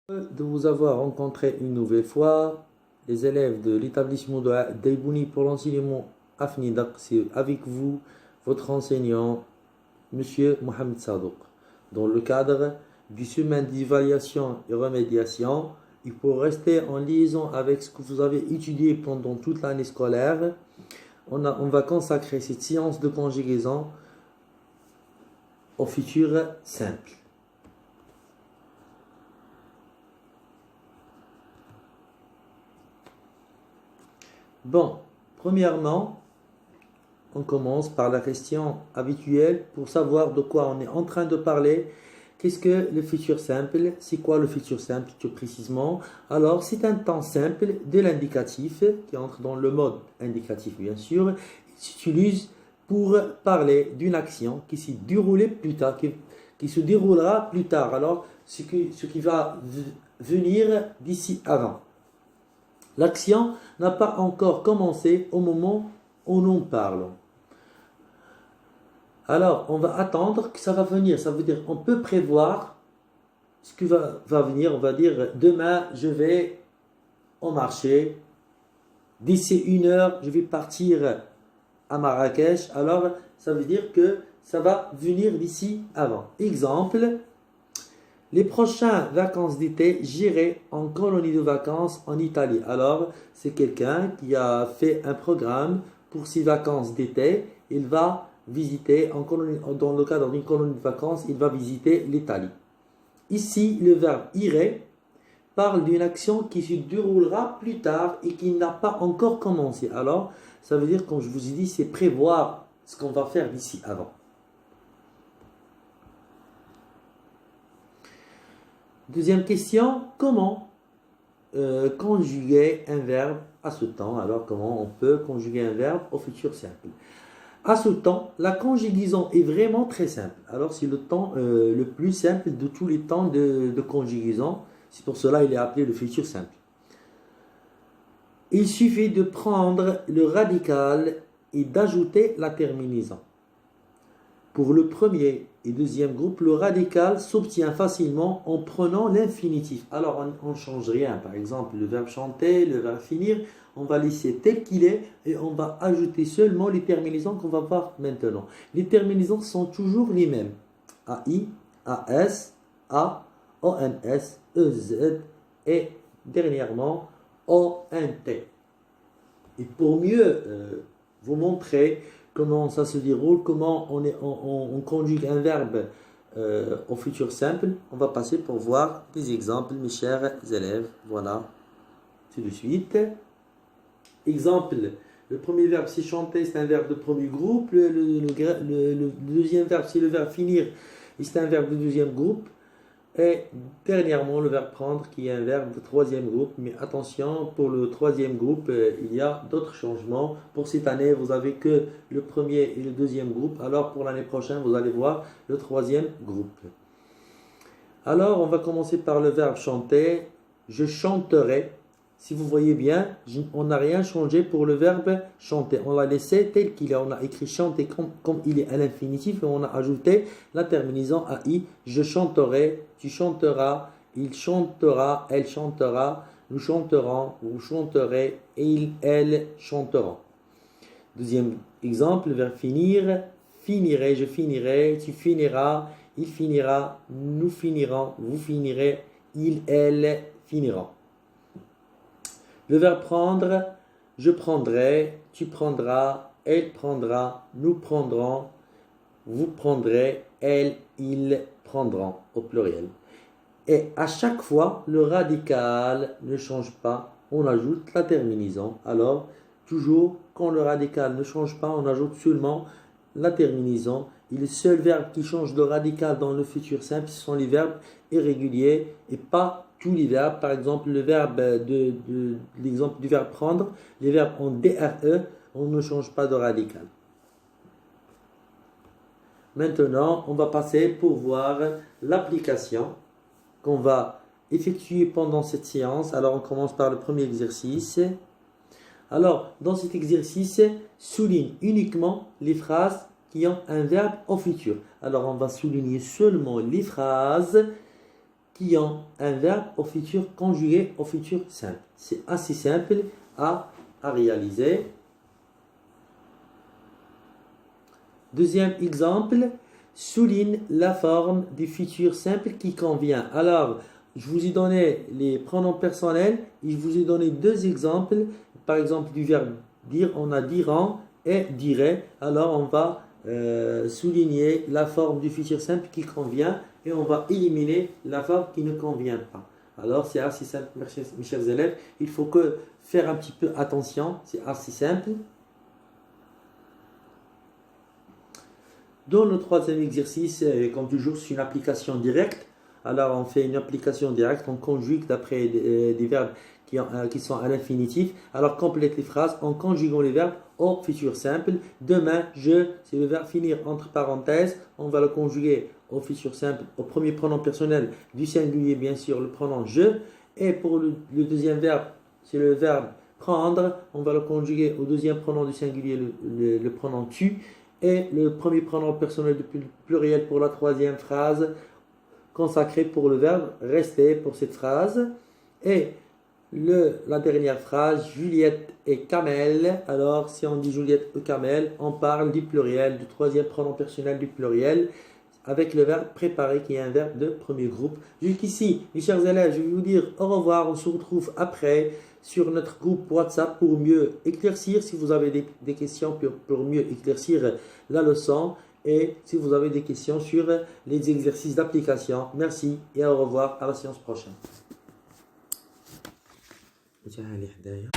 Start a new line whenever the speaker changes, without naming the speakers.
De vous avoir rencontré une nouvelle fois, les élèves de l'établissement de d'Aïbouni pour l'enseignement Afnidak, c'est avec vous, votre enseignant, Monsieur Mohamed Sadouk, dans le cadre du semaine d'évaluation et remédiation. Il faut rester en liaison avec ce que vous avez étudié pendant toute l'année scolaire. On va consacrer cette séance de conjugaison au futur simple. Bon, premièrement, on commence par la question habituelle pour savoir de quoi on est en train de parler. Qu'est-ce que le futur simple? C'est quoi le futur simple plus précisément? Alors, c'est un temps simple de l'indicatif qui entre dans le mode indicatif, bien sûr. Il s'utilise pour parler d'une action qui s'est déroulée plus tard, qui se déroulera plus tard. Alors, ce qui va venir d'ici avant. L'action n'a pas encore commencé au moment où nous parlons. Alors, on va attendre que ça va venir. Ça veut dire qu'on peut prévoir ce qui va venir. On va dire, demain, je vais au marché. D'ici 1 heure, je vais partir à Marrakech. Alors, ça veut dire que ça va venir d'ici avant. Exemple. Les prochaines vacances d'été, j'irai en colonie de vacances en Italie. Alors, c'est quelqu'un qui a fait un programme pour ses vacances d'été. Il va visiter, dans le cadre d'une colonie de vacances, il va visiter l'Italie. Ici, le verbe irait parle d'une action qui se déroulera plus tard et qui n'a pas encore commencé. Alors, ça veut dire, comme je vous ai dit, c'est prévoir ce qu'on va faire d'ici avant. Deuxième question, comment conjuguer un verbe à ce temps? Alors, comment on peut conjuguer un verbe au futur simple? À ce temps, la conjugaison est vraiment très simple. Alors, c'est le temps le plus simple de tous les temps de conjugaison. C'est pour cela qu'il est appelé le futur simple. Il suffit de prendre le radical et d'ajouter la terminaison. Pour le premier et deuxième groupe, le radical s'obtient facilement en prenant l'infinitif. Alors, on ne change rien. Par exemple, le verbe chanter, le verbe finir, on va laisser tel qu'il est et on va ajouter seulement les terminaisons qu'on va voir maintenant. Les terminaisons sont toujours les mêmes. AI, AS, A, ONS, EZ et dernièrement ONT. Et pour mieux vous montrer comment ça se déroule, comment on conjugue un verbe au futur simple, on va passer pour voir des exemples, mes chers élèves. Voilà, tout de suite. Exemple, le premier verbe c'est chanter, c'est un verbe de premier groupe. Le deuxième verbe c'est le verbe finir, et c'est un verbe de deuxième groupe. Et dernièrement, le verbe prendre qui est un verbe de troisième groupe. Mais attention, pour le troisième groupe, il y a d'autres changements. Pour cette année, vous n'avez que le premier et le deuxième groupe. Alors pour l'année prochaine, vous allez voir le troisième groupe. Alors, on va commencer par le verbe chanter. Je chanterai. Si vous voyez bien, on n'a rien changé pour le verbe chanter. On l'a laissé tel qu'il est. On a écrit chanter comme il est à l'infinitif et on a ajouté la terminaison AI. Je chanterai, tu chanteras, il chantera, elle chantera, nous chanterons, vous chanterez, et elle chanteront. Deuxième exemple, le verbe finir. Finirai, je finirai, tu finiras, il finira, nous finirons, vous finirez, il, elle finiront. Le verbe prendre, je prendrai, tu prendras, elle prendra, nous prendrons, vous prendrez, elle, ils prendront, au pluriel. Et à chaque fois, le radical ne change pas, on ajoute la terminaison. Alors, toujours, quand le radical ne change pas, on ajoute seulement la terminaison. Et le seul verbe qui change de radical dans le futur simple, ce sont les verbes irréguliers et pas tous les verbes. Par exemple, le verbe l'exemple du verbe prendre, les verbes en DRE, on ne change pas de radical. Maintenant, on va passer pour voir l'application qu'on va effectuer pendant cette séance. Alors, on commence par le premier exercice. Alors, dans cet exercice, souligne uniquement les phrases qui ont un verbe au futur. Alors, on va souligner seulement les phrases qui ont un verbe au futur conjugué au futur simple. C'est assez simple à réaliser. Deuxième exemple, souligne la forme du futur simple qui convient. Alors, je vous ai donné les pronoms personnels et je vous ai donné deux exemples. Par exemple, du verbe dire, on a diront et dirait. Alors, on va souligner la forme du futur simple qui convient et on va éliminer la forme qui ne convient pas. Alors, c'est assez simple, mes chers élèves. Il faut que faire un petit peu attention. C'est assez simple. Dans le troisième exercice, comme toujours, c'est une application directe. Alors, on fait une application directe, on conjugue d'après des verbes qui sont à l'infinitif. Alors, complète les phrases en conjuguant les verbes au futur simple. Demain, je, c'est le verbe finir entre parenthèses. On va le conjuguer au futur simple, au premier pronom personnel du singulier, bien sûr, le pronom je. Et pour le deuxième verbe, c'est le verbe prendre. On va le conjuguer au deuxième pronom du singulier, le pronom tu. Et le premier pronom personnel du pluriel pour la troisième phrase consacré pour le verbe rester pour cette phrase. Et la dernière phrase, Juliette et Kamel. Alors, si on dit Juliette et Kamel, on parle du pluriel, du troisième pronom personnel du pluriel, avec le verbe préparer qui est un verbe de premier groupe. Jusqu'ici, mes chers élèves, je vais vous dire au revoir. On se retrouve après sur notre groupe WhatsApp pour mieux éclaircir, si vous avez des questions pour mieux éclaircir la leçon et si vous avez des questions sur les exercices d'application. Merci et au revoir à la séance prochaine. تعالي حدايا